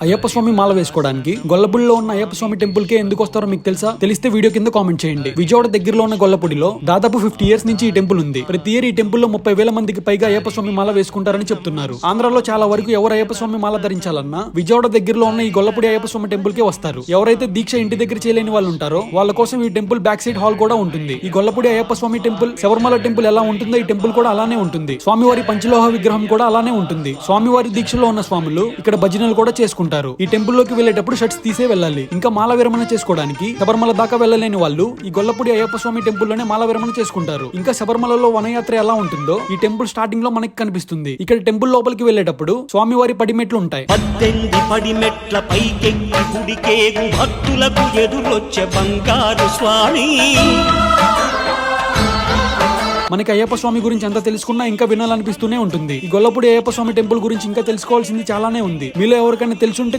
అయ్యప్ప స్వామి మాల వేసుకోవడానికి గొల్లపూడిలో ఉన్న అయ్యప్ప స్వామి టెంపుల్ కే ఎందుకు వస్తారో మీకు తెలుసా? తెలిస్తే వీడియో కింద కామెంట్ చేయండి. విజయవాడ దగ్గరలో ఉన్న గొల్లపూడిలో దాదాపు 50 years నుంచి ఈ టెంపుల్ ఉంది. ప్రతి ఇయర్ ఈ టెంపుల్ లో 30,000 మందికి పైగా అయ్యప్ప స్వామి మాల వేసుకుంటారని చెప్తున్నారు. ఆంధ్రాలో చాలా వరకు ఎవరు అయ్యప్ప స్వామి మాల ధరించాలన్నా విజయవాడ దగ్గరలో ఉన్న ఈ గొల్లపూడి అయ్యప్ప స్వామి టెంపుల్ కే వస్తారు. ఎవరైతే దీక్ష ఇంటి దగ్గర చేయలేని వాళ్ళు ఉంటారో వాళ్ళ కోసం ఈ టెంపుల్ బ్యాక్ సైడ్ హాల్ కూడా ఉంటుంది. ఈ గొల్లపూడి అయ్యప్ప స్వామి టెంపుల్ శబరిమల టెంపుల్ ఎలా ఉంటుందో ఈ టెంపుల్ కూడా అలానే ఉంటుంది. స్వామివారి పంచలోహ విగ్రహం కూడా అలానే ఉంటుంది. స్వామివారి దీక్షలో ఉన్న స్వాములు ఇక్కడ భజనలు కూడా చేసుకుంటారు. ఈ టెంపుల్ లోకి వెళ్ళేటప్పుడు షర్ట్స్ తీసే వెళ్ళాలి. ఇంకా మాల విరమణ చేసుకోవడానికి శబరిమల దాకా వెళ్ళలేని వాళ్ళు ఈ గొల్లపూడి అయ్యప్ప స్వామి టెంపుల్ లోనే మాల విరమణ చేసుకుంటారు. ఇంకా శబరిమలలో వనయాత్ర ఎలా ఉంటుందో ఈ టెంపుల్ స్టార్టింగ్ లో మనకి కనిపిస్తుంది. ఇక్కడ టెంపుల్ లోపలికి వెళ్ళేటప్పుడు స్వామివారి పడిమెట్లు ఉంటాయి. 18 పడిమెట్ల పైకెక్కి గుడికేగు భక్తులకు ఎదురొచ్చే బంగారు స్వామి. మనకి అయ్యప్ప స్వామి గురించి ఎంత తెలుసుకున్నా ఇంకా వినాలనిపిస్తూనే ఉంటుంది. ఈ గొల్లపూడి అయ్యప్ప స్వామి టెంపుల్ గురించి ఇంకా తెలుసుకోవాల్సింది చాలానే ఉంది. మీలో ఎవరికైనా తెలుసుంటే